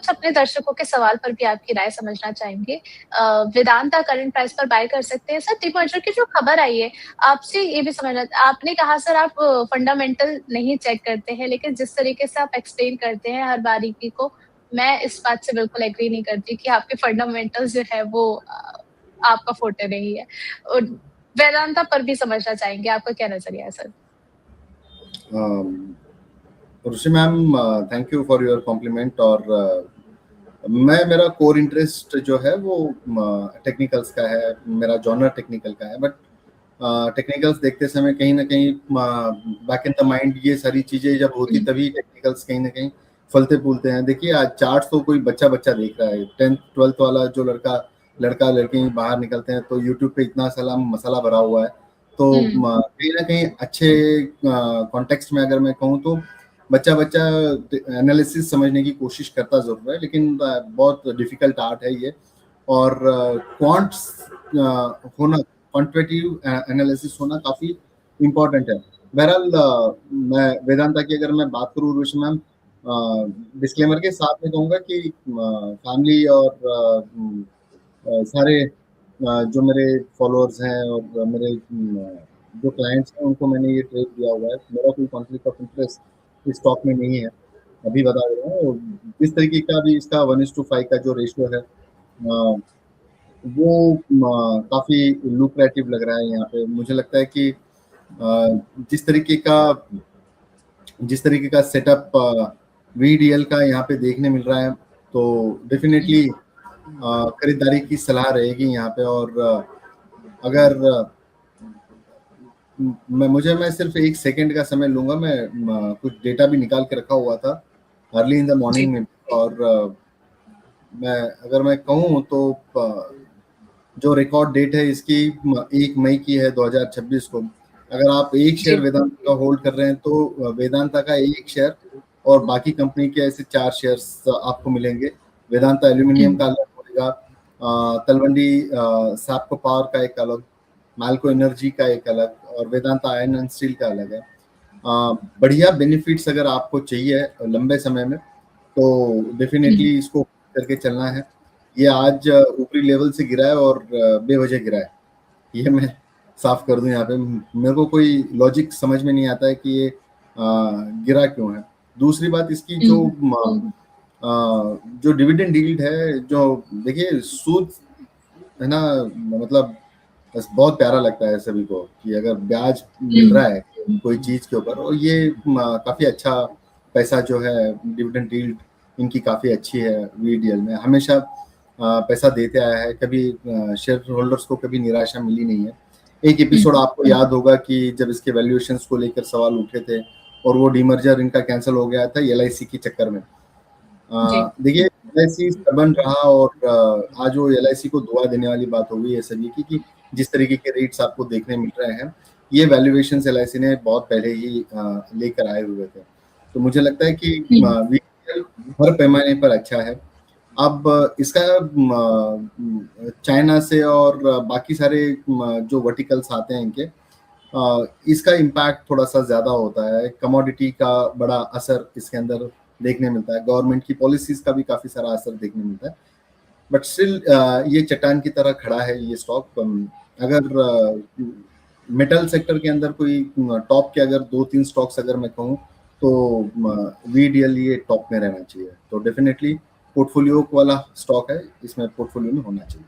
कुछ अपने दर्शकों के सवाल पर भी आपकी राय समझना चाहेंगे। वेदांता करंट प्राइस पर बाय कर सकते हैं सर? डिमर्जर की जो खबर आई है, आपसे ये भी समझना, आपने कहा सर आप फंडामेंटल नहीं चेक करते हैं, लेकिन जिस तरीके से आप एक्सप्लेन करते हैं हर बारीकी को, मैं इस बात से बिल्कुल एग्री नहीं करती कि आपके फंडामेंटल्स जो है वो आपका फोटे नहीं है। और वेदांता पर भी समझना चाहेंगे, आपका क्या नज़रिया है sir? Ruchi ma'am, thank you for your compliment. और मेरा कोर इंटरेस्ट जो है वो टेक्निकल्स का है, मेरा जॉनर टेक्निकल का है। बट टेक्निकल्स देखते समय कहीं ना कहीं बैक इन द माइंड ये सारी चीजें जब होती तभी टेक्निकल्स कहीं ना कहीं फलते फूलते हैं। देखिए आज चार्ट तो कोई बच्चा देख रहा है, 10th 12th वाला जो लड़का लड़की बाहर निकलते हैं तो यूट्यूब पे इतना सारा मसाला भरा हुआ है। तो कहीं ना कहीं अच्छे कॉन्टेक्स्ट में अगर मैं कहूँ तो बच्चा एनालिसिस समझने की कोशिश करता जरूर है, लेकिन बहुत डिफिकल्ट आर्ट है ये। और क्वांट्स होना, क्वांटिटेटिव एनालिसिस होना काफी इम्पोर्टेंट है। बहरहाल मैं वेदांता की अगर मैं बात करूँ रुचि मैम, डिस्क्लेमर के साथ में कहूँगा कि फैमिली और सारे जो मेरे फॉलोअर्स हैं और मेरे जो क्लाइंट्स हैं उनको मैंने ये ट्रेड दिया हुआ है। मेरा कोई कॉन्फ्लिक्ट ऑफ इंटरेस्ट इस स्टॉक में नहीं है, अभी बता रहा हूँ। जिस तरीके का भी इसका 1:5 का जो रेशियो है वो काफी लुक्रेटिव लग रहा है यहाँ पे। मुझे लगता है कि जिस तरीके का सेटअप VDL का यहाँ पे देखने मिल रहा है तो डेफिनेटली खरीदारी की सलाह रहेगी यहाँ पे। और अगर मैं सिर्फ 1 सेकंड का समय लूंगा, मैं कुछ डेटा भी निकाल के रखा हुआ था अर्ली इन द मॉर्निंग में। और अगर मैं कहूँ तो जो रिकॉर्ड डेट है इसकी 1 मई की है 2026 को। अगर आप एक शेयर वेदांता का होल्ड कर रहे हैं तो वेदांता का 1 शेयर और बाकी कंपनी के ऐसे 4 शेयर्स आपको मिलेंगे। वेदांता एल्यूमिनियम का अलग होगा, तलवंडी सैपको पावर का एक अलग, माल्को एनर्जी का एक अलग, और वेदांता आयरन एंड स्टील का अलग है। बढ़िया बेनिफिट्स अगर आपको चाहिए लंबे समय में तो डेफिनेटली इसको करके चलना है। ये आज ऊपरी लेवल से गिरा है और बेवजह गिरा है, ये मैं साफ कर दूं यहाँ पे। मेरे को कोई लॉजिक समझ में नहीं आता है कि ये गिरा क्यों है। दूसरी बात इसकी जो डिविडेंड यील्ड है, जो देखिए सूद है ना, मतलब बस बहुत प्यारा लगता है सभी को कि अगर ब्याज मिल रहा है कोई चीज के ऊपर, और ये काफी अच्छा पैसा जो है डिविडेंड यील्ड इनकी काफी अच्छी है। VDL में हमेशा पैसा देते आया है, कभी शेयर होल्डर्स को कभी निराशा मिली नहीं है। एक एपिसोड आपको याद होगा कि जब इसके वैल्यूएशंस को लेकर सवाल उठे थे और वो डीमर्जर इनका कैंसिल हो गया था LIC के चक्कर में। देखिए LIC स्टबर्न रहा और आज वो LIC को दुआ देने वाली बात हो गई है सभी की कि जिस तरीके के रेट्स आपको देखने मिल रहे हैं ये वैल्यूएशंस LIC ने बहुत पहले ही लेकर आए हुए थे। तो मुझे लगता है कि VDL हर पैमाने पर अच्छा है। अब इसका चाइना से और बाकी सारे जो वर्टिकल्स आते हैं इनके, इसका इम्पैक्ट थोड़ा सा ज्यादा होता है। कमोडिटी का बड़ा असर इसके अंदर देखने मिलता है, गवर्नमेंट की पॉलिसीज का भी काफी सारा असर देखने मिलता है। बट स्टिल ये चट्टान की तरह खड़ा है ये स्टॉक। अगर मेटल सेक्टर के अंदर कोई टॉप के अगर 2-3 स्टॉक्स अगर मैं कहूँ तो VDL ये टॉप में रहना चाहिए। तो डेफिनेटली पोर्टफोलियो वाला स्टॉक है, इसमें पोर्टफोलियो में होना चाहिए।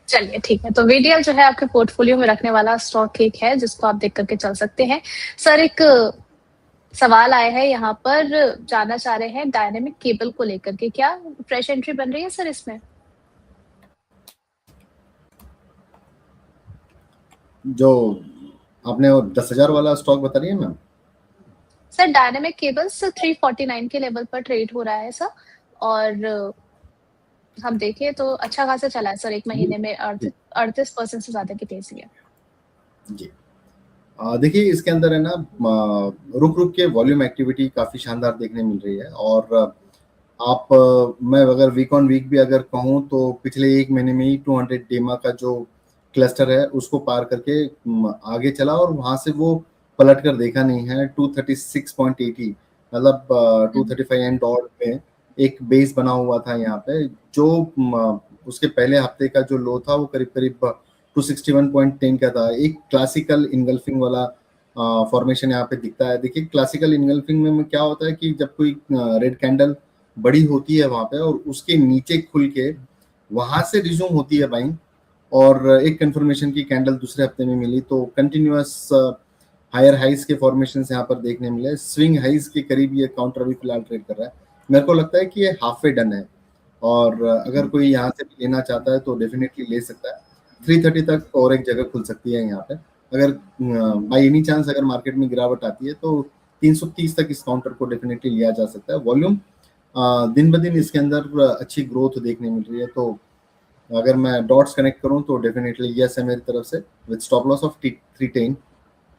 चलिए ठीक है, तो VDL जो है आपके पोर्टफोलियो में रखने वाला स्टॉक एक है जिसको आप देख करके चल सकते हैं। सर एक सवाल आया है यहाँ पर, जानना चाह रहे हैं डायनेमिक केबल को लेकर के, क्या फ्रेश एंट्री बन रही है सर इसमें? जो आपने 10,000 वाला स्टॉक बता रही है मैम? सर डायनेमिक केबल्स 349 के लेवल पर ट्रेड हो रहा है सर, और हम देखें तो अच्छा खासा चला है सर, 1 महीने में 38% से ज्यादा की तेजी है जी। देखिए इसके अंदर है ना रुक के वॉल्यूम एक्टिविटी काफी शानदार देखने मिल रही है। और आप मैं अगर वीक ऑन वीक भी अगर कहूँ तो पिछले 1 महीने में ही 200 डेमा का जो क्लस्टर है उसको पार करके आगे चला और वहां से वो पलट कर देखा नहीं है। 236.80 मतलब 235 एंड डॉट में एक बेस बना हुआ था यहाँ पे, जो उसके पहले हफ्ते का जो लो था वो करीब करीब 261.10 का था। एक क्लासिकल इनगल्फिंग वाला फॉर्मेशन यहाँ पे दिखता है। देखिए क्लासिकल इनगल्फिंग में क्या होता है कि जब कोई रेड कैंडल बड़ी होती है वहां पे और उसके नीचे खुल के वहां से रिज्यूम होती है बाइंग, और एक कंफर्मेशन की कैंडल दूसरे हफ्ते में मिली, तो कंटिन्यूअस हायर हाइज के फॉर्मेशन यहाँ पर देखने मिले। स्विंग हाइज के करीब ये काउंटर अभी फिलहाल ट्रेड कर रहा है। मेरे को लगता है कि ये हाफ वे डन है, और अगर कोई यहाँ से भी लेना चाहता है तो डेफिनेटली ले सकता है। 330 तक और एक जगह खुल सकती है यहाँ पे। अगर बाई एनी चांस अगर मार्केट में गिरावट आती है तो 330 तक इस काउंटर को डेफिनेटली लिया जा सकता है। वॉल्यूम दिन ब दिन इसके अंदर अच्छी ग्रोथ देखने मिल रही है, तो अगर मैं डॉट्स कनेक्ट करूं तो डेफिनेटली यस है मेरी तरफ से, विद स्टॉप लॉस ऑफ 310,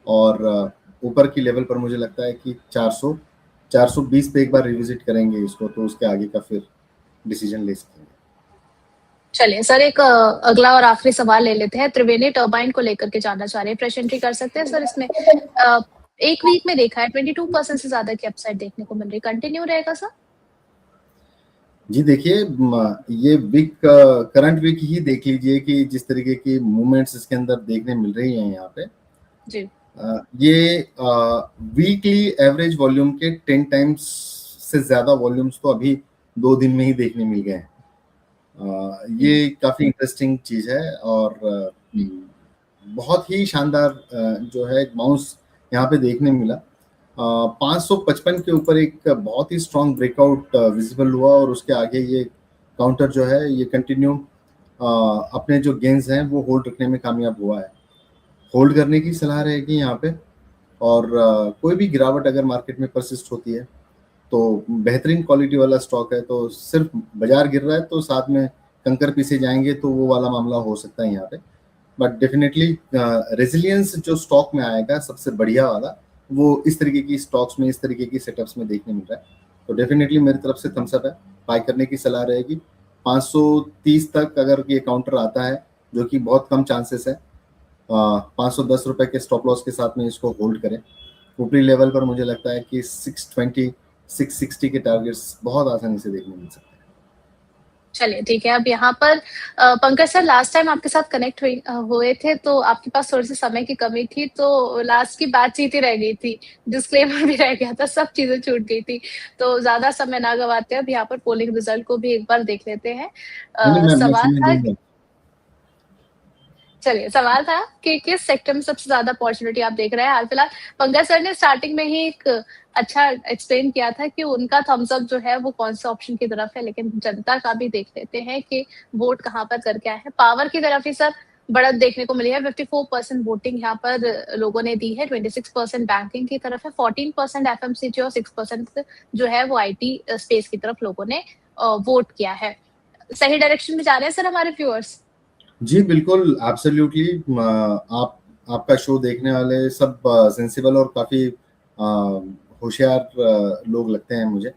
और ऊपर की लेवल पर मुझे लगता है कि 420 पे एक बार रिविजिट करेंगे इसको, तो उसके आगे का फिर डिसीजन ले सकेंगे। चलिए सर, एक अगला और आखिरी सवाल ले लेते हैं। त्रिवेणी टर्बाइन को लेकर के जानना चाह रहे हैं, फ्रेश एंट्री कर सकते हैं सर इसमें? एक वीक में देखा है 22% से ज्यादा की अपसाइड देखने को मिल रही, कंटिन्यू रहेगा सर? जी देखिए, ये वीक करंट वीक ही देख लीजिए कि जिस तरीके की मूवमेंट्स इसके अंदर देखने मिल रही हैं यहाँ पे जी। ये वीकली एवरेज वॉल्यूम के 10 टाइम्स से ज्यादा वॉल्यूम्स तो अभी 2 दिन में ही देखने मिल गए हैं। ये काफी इंटरेस्टिंग चीज है, और बहुत ही शानदार जो है बाउंस यहाँ पे देखने मिला। 555 के ऊपर एक बहुत ही स्ट्रॉन्ग ब्रेकआउट विजिबल हुआ, और उसके आगे ये काउंटर जो है ये कंटिन्यू अपने जो गेंस हैं वो होल्ड रखने में कामयाब हुआ है। होल्ड करने की सलाह रहेगी यहाँ पे, और कोई भी गिरावट अगर मार्केट में परसिस्ट होती है तो बेहतरीन क्वालिटी वाला स्टॉक है, तो सिर्फ बाजार गिर रहा है तो साथ में कंकर पीसे जाएंगे तो वो वाला मामला हो सकता है यहाँ पे। बट डेफिनेटली रेजिलियंस जो स्टॉक में आएगा सबसे बढ़िया वाला, वो इस तरीके की स्टॉक्स में, इस तरीके की सेटअप्स में देखने मिल रहा है। तो डेफिनेटली मेरी तरफ से थम्स अप है, बाय करने की सलाह रहेगी। 530 तक अगर ये काउंटर आता है, जो कि बहुत कम चांसेस है, 510 रुपए के स्टॉप लॉस के साथ में इसको होल्ड करें। ऊपरी लेवल पर मुझे लगता है कि 620 660 के टारगेट्स बहुत आसानी से देखने मिल सकते हैं। चलिए ठीक है। अब यहाँ पर पंकज सर, लास्ट टाइम आपके साथ कनेक्ट हुए थे तो आपके पास थोड़ी सी समय की कमी थी, तो लास्ट की बातचीत ही रह गई थी, डिस्क्लेमर भी रह गया था, सब चीजें छूट गई थी। तो ज्यादा समय ना गवाते अब यहाँ पर पोलिंग रिजल्ट को भी एक बार देख लेते हैं। सवाल था, चलिए सवाल था कि किस सेक्टर में सबसे ज्यादा अपॉर्चुनिटी आप देख रहे हैं हाल फिलहाल? पंकज सर ने स्टार्टिंग में ही एक अच्छा एक्सप्लेन किया था कि उनका थम्स अप जो है वो कौन से ऑप्शन की तरफ है, लेकिन जनता का भी देख लेते हैं कि वोट कहाँ पर करके आए हैं। पावर की तरफ ही सर बढ़त देखने को मिली है, 54% वोटिंग यहाँ पर लोगों ने दी है, 26% बैंकिंग की तरफ है, 14% एफएमसीजी और 6% जो है वो आईटी स्पेस की तरफ लोगों ने वोट किया है। सही डायरेक्शन में जा रहे हैं सर हमारे व्यूअर्स? जी बिल्कुल, एब्सोल्युटली। आपका शो देखने वाले सब सेंसिबल और काफी होशियार लोग लगते हैं मुझे।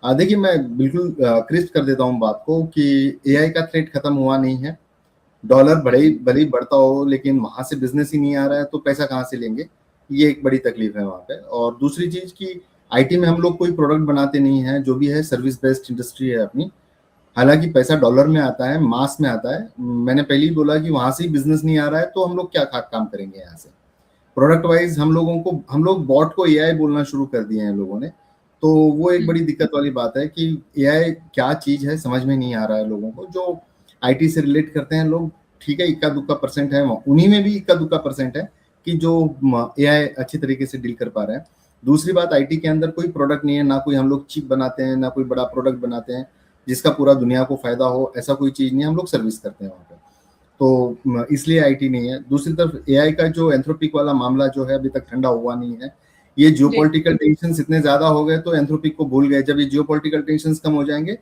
देखिए मैं बिल्कुल क्रिस्प कर देता हूँ बात को कि एआई का थ्रेट खत्म हुआ नहीं है। डॉलर भले ही बढ़ता हो, लेकिन वहां से बिजनेस ही नहीं आ रहा है तो पैसा कहाँ से लेंगे, ये एक बड़ी तकलीफ है वहां पे। और दूसरी चीज की आईटी में हम लोग कोई प्रोडक्ट बनाते नहीं है, जो भी है सर्विस बेस्ड इंडस्ट्री है अपनी। हालांकि पैसा डॉलर में आता है, मास में आता है। मैंने पहले ही बोला कि वहां से ही बिजनेस नहीं आ रहा है तो हम लोग क्या काम करेंगे यहाँ से। प्रोडक्ट वाइज हम लोग बॉट को एआई बोलना शुरू कर दिए हैं लोगों ने, तो वो एक बड़ी दिक्कत वाली बात है कि एआई क्या चीज है समझ में नहीं आ रहा है लोगों को। जो आईटी से रिलेट करते हैं लोग, ठीक है, इक्का दुक्का परसेंट है, उन्हीं में भी इक्का दुक्का परसेंट है कि जो एआई अच्छी तरीके से डील कर पा रहे हैं। दूसरी बात, आईटी के अंदर कोई प्रोडक्ट नहीं है, ना कोई हम लोग चिप बनाते हैं, ना कोई बड़ा प्रोडक्ट बनाते हैं जिसका पूरा दुनिया को फायदा हो, ऐसा कोई चीज नहीं है। हम लोग सर्विस करते हैं वहाँ पे, तो इसलिए आईटी नहीं है। दूसरी तरफ एआई का जो एंथ्रोपिक वाला मामला जो है अभी तक ठंडा हुआ नहीं है। ये जियोपॉलिटिकल टेंशन इतने ज्यादा हो गए तो एंथ्रोपिक को भूल गए। जब ये जियोपॉलिटिकल टेंशन कम हो जाएंगे